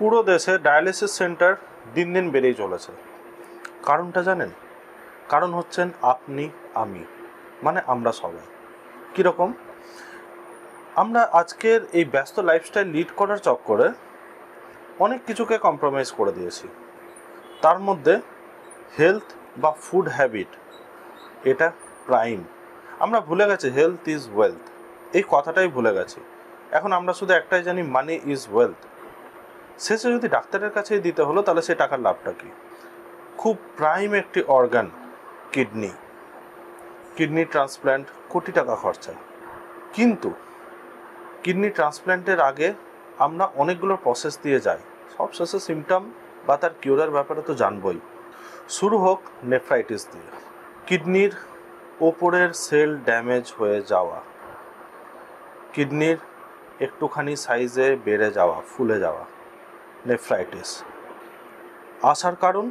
পুরো দেশে dialysis centre দিন দিন বেড়েই চলেছে। কারণটা জানেন? কারণ হচ্ছেন আপনি, আমি, মানে আমরা সবাই। কীরকম? আমরা আজকের এই ব্যস্ত লাইফস্টাইল লিড করার চক্করে অনেক কিছুকে কম্প্রোমাইজ করে দিয়েছি। তার মধ্যে হেলথ বা ফুড হ্যাবিট এটা প্রাইম। আমরা ভুলে গেছি হেলথ ইজ ওয়েলথ, এই কথাটাই ভুলে গেছি। এখন আমরা শুধু একটাই জানি, মানি ইজ ওয়েলথ। শেষে যদি ডাক্তারের কাছেই দিতে হলো তাহলে সে টাকার লাভটা কী? খুব প্রাইম একটি অর্গান কিডনি ট্রান্সপ্ল্যান্ট কোটি টাকা খরচা। কিন্তু কিডনি ট্রান্সপ্ল্যান্টের আগে আমরা অনেকগুলো প্রসেস দিয়ে যাই। সব শেষে সিমটম বা তার কিউরের ব্যাপারে তো জানবই। শুরু হোক নেফ্রাইটিস দিয়ে, কিডনির ওপরের সেল ড্যামেজ হয়ে যাওয়া, কিডনির একটুখানি সাইজে বেড়ে যাওয়া, ফুলে যাওয়া, নেফ্রাইটিস। আসার কারণ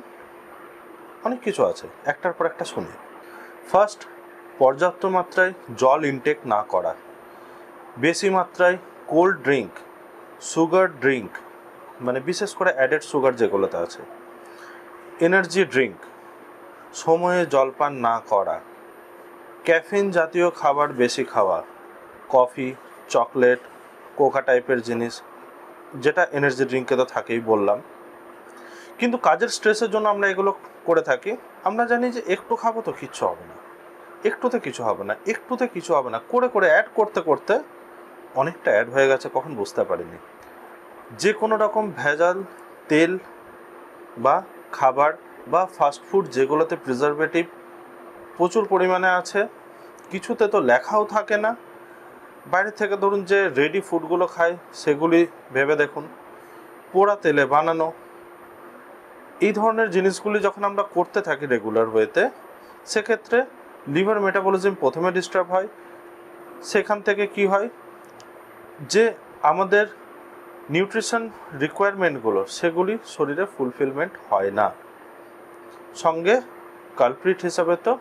অনেক কিছু আছে, একটার পর একটা শুনি। ফার্স্ট, পর্যাপ্ত মাত্রায় জল ইনটেক না করা, বেশি মাত্রায় কোল্ড ড্রিঙ্ক, সুগার ড্রিঙ্ক, মানে বিশেষ করে অ্যাডেড সুগার যেগুলোতে আছে, এনার্জি ড্রিঙ্ক, সময়ে জলপান না করা, ক্যাফিন জাতীয় খাবার বেশি খাওয়া, কফি, চকলেট, কোকা টাইপের জিনিস, যেটা এনার্জি ড্রিঙ্কে তো থাকেই বললাম। কিন্তু কাজের স্ট্রেসের জন্য আমরা এগুলো করে থাকি। আমরা জানি যে একটু খাবো তো কিচ্ছু হবে না, একটুতে কিছু হবে না, একটুতে কিছু হবে না, করে করে অ্যাড করতে করতে অনেকটা অ্যাড হয়ে গেছে, কখন বুঝতে পারিনি। যে কোনো রকম ভেজাল তেল বা খাবার বা ফাস্টফুড যেগুলোতে প্রিজারভেটিভ প্রচুর পরিমাণে আছে, কিছুতে তো লেখাও থাকে না। বাইরে থেকে ধরুন যে রেডি ফুডগুলো খায় সেগুলি ভেবে দেখুন, পোড়া তেলে বানানো। এই ধরনের জিনিসগুলি যখন আমরা করতে থাকি রেগুলার ওয়েতে, সেক্ষেত্রে লিভার মেটাবলিজম প্রথমে ডিস্টার্ব হয়। সেখান থেকে কি হয় যে আমাদের নিউট্রিশন রিকোয়ারমেন্টগুলো সেগুলি শরীরে ফুলফিলমেন্ট হয় না। সঙ্গে কালপ্রিট হিসাবে তো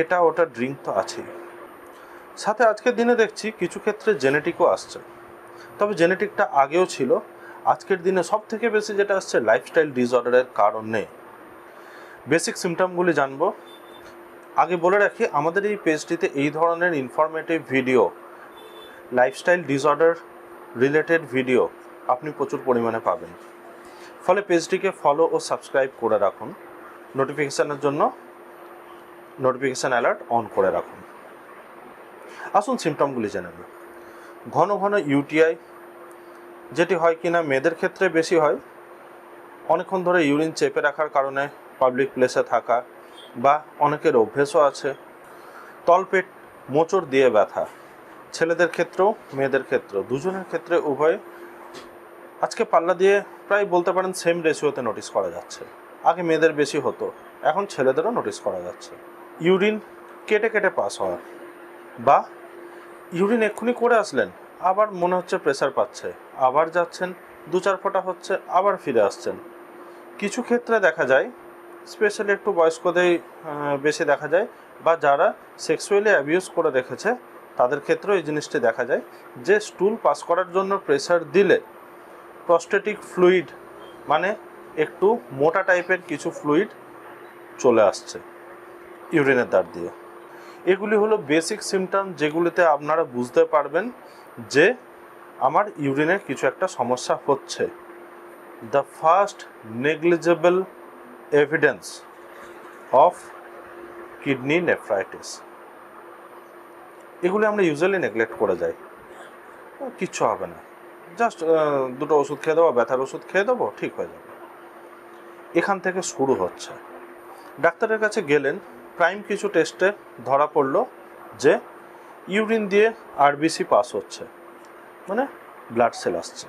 এটা ওটা ড্রিঙ্ক তো আছেই, সাথে আজকের দিনে দেখছি কিছু ক্ষেত্রে জেনেটিকও আসছে। তবে জেনেটিকটা আগেও ছিল, আজকের দিনে সব থেকে বেশি যেটা আসছে লাইফস্টাইল ডিসঅর্ডারের কারণে। বেসিক সিমটমগুলি জানবো। আগে বলে রাখি, আমাদের এই পেজটিতে এই ধরনের informative video, lifestyle disorder related video আপনি প্রচুর পরিমাণে পাবেন। ফলে পেজটিকে ফলো ও সাবস্ক্রাইব করে রাখুন, নোটিফিকেশানের জন্য নোটিফিকেশান অ্যালার্ট অন করে রাখুন। আসুন সিমটমগুলি জেনে নিই। ঘন ঘন ইউটিআই, যেটি হয় কিনা মেয়েদের ক্ষেত্রে বেশি হয়। অনেকক্ষণ ধরে ইউরিন চেপে রাখার কারণে পাবলিক প্লেসে থাকা, বা অনেকের অভ্যেসও আছে। তলপেট মোচড় দিয়ে ব্যথা, ছেলেদের ক্ষেত্রেও মেয়েদের ক্ষেত্রেও, দুজনের ক্ষেত্রে উভয় আজকে পাল্লা দিয়ে প্রায় বলতে পারেন সেম রেশিওতে নোটিস করা যাচ্ছে। আগে মেয়েদের বেশি হতো, এখন ছেলেদেরও নোটিস করা যাচ্ছে। ইউরিন কেটে কেটে পাস হওয়া, বা ইউরিন এক্ষুনি করে আসলেন, আবার মনে হচ্ছে প্রেসার পাচ্ছে, আবার যাচ্ছেন, 2-4 ফোঁটা হচ্ছে, আবার ফিরে আসছেন। কিছু ক্ষেত্রে দেখা যায়, স্পেশালি একটু বয়স্কদের বেশি দেখা যায়, বা যারা সেক্সুয়ালি অ্যাবিউজ করে রেখেছে তাদের ক্ষেত্রেও এই জিনিসটি দেখা যায়, যে স্টুল পাস করার জন্য প্রেসার দিলে প্রস্টেটিক ফ্লুইড, মানে একটু মোটা টাইপের কিছু ফ্লুইড চলে আসছে ইউরিনের দ্বার দিয়ে। এগুলি হলো বেসিক সিমটম, যেগুলিতে আপনারা বুঝতে পারবেন যে আমার ইউরিনের কিছু একটা সমস্যা হচ্ছে। The first negligible evidence of kidney nephritis. এগুলি আমরা ইউজুয়ালি নেগলেক্ট করে যাই, কিচ্ছু হবে না, জাস্ট দুটো ওষুধ খেয়ে দেবো, ব্যথার ওষুধ খেয়ে দেবো, ঠিক হয়ে যাবে। এখান থেকে শুরু হচ্ছে। ডাক্তারের কাছে গেলেন, প্রাইম কিছু টেস্টে ধরা পড়লো যে ইউরিন দিয়ে আরবিসি পাস হচ্ছে, মানে ব্লাড সেল আসছে,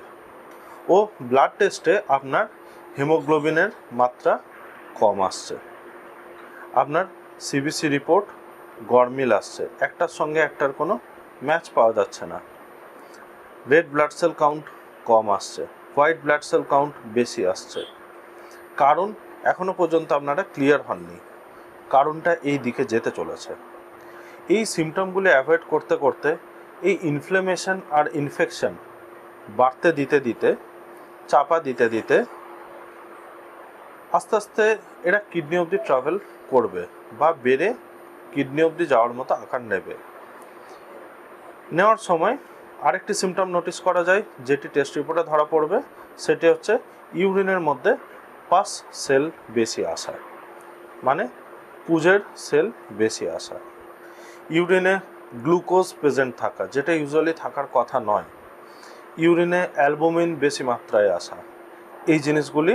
ও ব্লাড টেস্টে আপনার হিমোগ্লোবিনের মাত্রা কম আসছে, আপনার সিবিসি রিপোর্ট গরমিল আসছে, একটার সঙ্গে একটার কোনো ম্যাচ পাওয়া যাচ্ছে না, রেড ব্লাড সেল কাউন্ট কম আসছে, হোয়াইট ব্লাড সেল কাউন্ট বেশি আসছে। কারণ এখনও পর্যন্ত আপনারা ক্লিয়ার হননি, কারণটা এই দিকে যেতে চলেছে। এই সিমটমগুলি অ্যাভয়েড করতে করতে এই ইনফ্লেমেশন আর ইনফেকশন বাড়তে দিতে দিতে চাপা দিতে দিতে আস্তে আস্তে এটা কিডনি অবধি ট্রাভেল করবে বা বেড়ে কিডনি অবধি যাওয়ার মতো আকার নেবে। নেওয়ার সময় আরেকটি সিমটম নোটিস করা যায়, যেটি টেস্ট রিপোর্টে ধরা পড়বে, সেটি হচ্ছে ইউরিনের মধ্যে পাস সেল বেশি আসা, মানে পুজের সেল বেশি আসা। ইউরিনে গ্লুকোজ প্রেজেন্ট থাকা, যেটা ইউজুয়ালি থাকার কথা নয়। ইউরিনে অ্যালবুমিন বেশি মাত্রায় আসা। এই জিনিসগুলি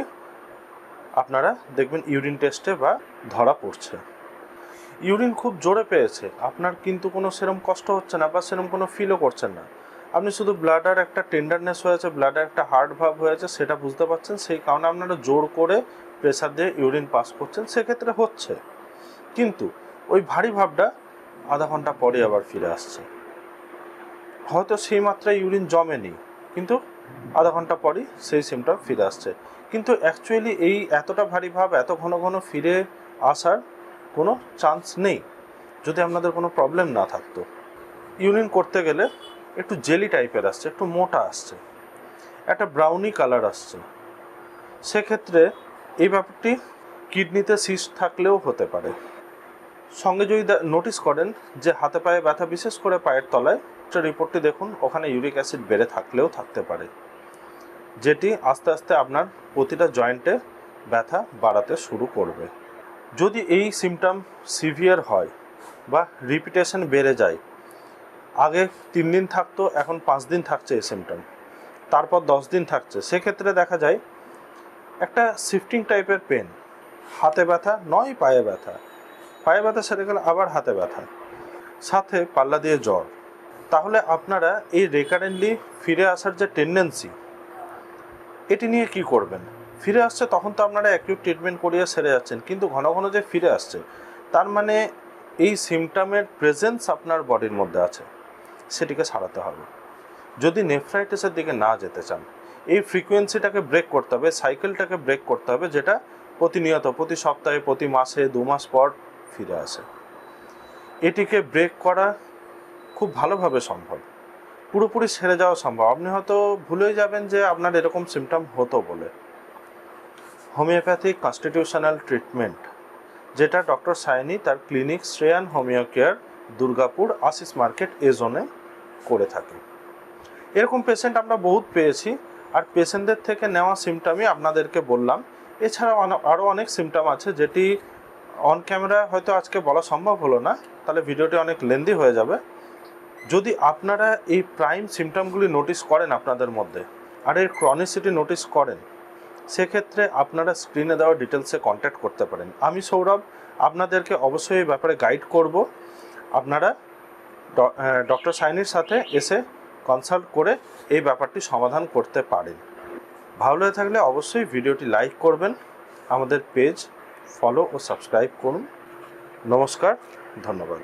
আপনারা দেখবেন ইউরিন টেস্টে বা ধরা পড়ছে। ইউরিন খুব জোরে পেয়েছে, আপনার কিন্তু কোনো সেরম কষ্ট হচ্ছে না বা সেরম কোনো ফিলও করছেন না, আপনি শুধু ব্লাডার একটা টেন্ডারনেস হয়েছে, ব্লাডার একটা হার্ড ভাব হয়েছে, সেটা বুঝতে পারছেন, সেই কারণে আপনারা জোর করে প্রেসার দিয়ে ইউরিন পাস করছেন, সেক্ষেত্রে হচ্ছে। কিন্তু ওই ভারী ভাবটা আধা ঘন্টা পরে আবার ফিরে আসছে। হয়তো সেই মাত্রায় ইউরিন জমেনি, কিন্তু আধা ঘন্টা পরই সেই সিমটম ফিরে আসছে। কিন্তু অ্যাকচুয়ালি এই এতটা ভারী ভাব এত ঘন ঘন ফিরে আসার কোনো চান্স নেই যদি আপনাদের কোনো প্রবলেম না থাকতো। ইউরিন করতে গেলে একটু জেলি টাইপের আসছে, একটু মোটা আসছে, একটা ব্রাউনি কালার আসছে, সেক্ষেত্রে এই ব্যাপারটি কিডনিতে সিস্ট থাকলেও হতে পারে। সঙ্গে যদি নোটিস করেন যে হাতে পায়ে ব্যথা, বিশেষ করে পায়ের তলায়, রিপোর্টটি দেখুন, ওখানে ইউরিক অ্যাসিড বেড়ে থাকলেও থাকতে পারে, যেটি আস্তে আস্তে আপনার প্রতিটা জয়েন্টে ব্যথা বাড়াতে শুরু করবে। যদি এই সিমটম সিভিয়ার হয় বা রিপিটেশন বেড়ে যায়, আগে 3 দিন থাকতো, এখন 5 দিন থাকছে এই সিমটম, তারপর 10 দিন থাকছে, সেক্ষেত্রে দেখা যায় একটা শিফটিং টাইপের পেন, হাতে ব্যথা নয় পায়ে ব্যথা, পায়ে ব্যথা সেরে গেলে আবার হাতে ব্যথা, সাথে পাল্লা দিয়ে জ্বর। তাহলে আপনারা এই রেকারেন্টলি ফিরে আসার যে টেন্ডেন্সি, এটি নিয়ে কি করবেন? ফিরে আসছে তখন তো আপনারা অ্যাকিউট ট্রিটমেন্ট করিয়ে সেরে যাচ্ছেন, কিন্তু ঘন ঘন যে ফিরে আসছে, তার মানে এই সিমটমের প্রেজেন্স আপনার বডির মধ্যে আছে, সেটিকে সারাতে হবে। যদি নেফ্রাইটিসের দিকে না যেতে চান, এই ফ্রিকোয়েন্সিটাকে ব্রেক করতে হবে, সাইকেলটাকে ব্রেক করতে হবে, যেটা প্রতিনিয়ত, প্রতি সপ্তাহে, প্রতি মাসে, 2 মাস পর ফিরে আসে। এটিকে ব্রেক করা খুব ভালোভাবে সম্ভব, পুরোপুরি সেরে যাওয়া সম্ভব। আপনি হয়তো ভুলেই যাবেন যে আপনার এরকম সিমটম হতো বলে। হোমিওপ্যাথিক কনস্টিটিউশনাল ট্রিটমেন্ট, যেটা ডক্টর সায়নী তার clinic Shreyan homeo care, Durgapur, Ashis market A জোনে করে থাকে। এরকম পেশেন্ট আমরা বহুত পেয়েছি, আর পেশেন্টদের থেকে নেওয়া সিমটমই আপনাদেরকে বললাম। এছাড়াও আরও অনেক সিমটম আছে, যেটি অন ক্যামেরা হয়তো আজকে বলা সম্ভব হলো না, তাহলে ভিডিওটি অনেক লেন্দি হয়ে যাবে। যদি আপনারা এই প্রাইম সিমটমগুলি নোটিস করেন আপনাদের মধ্যে, আর এর ক্রনিসিটি নোটিস করেন, সেক্ষেত্রে আপনারা স্ক্রিনে দেওয়া ডিটেলসে কন্ট্যাক্ট করতে পারেন। আমি সৌরভ আপনাদেরকে অবশ্যই এই ব্যাপারে গাইড করব। আপনারা ডক্টর সায়নীর সাথে এসে কনসাল্ট করে এই ব্যাপারটি সমাধান করতে পারেন। ভালো লেগে থাকলে অবশ্যই ভিডিওটি লাইক করবেন, আমাদের পেজ ফলো ও সাবস্ক্রাইব করুন। নমস্কার, ধন্যবাদ।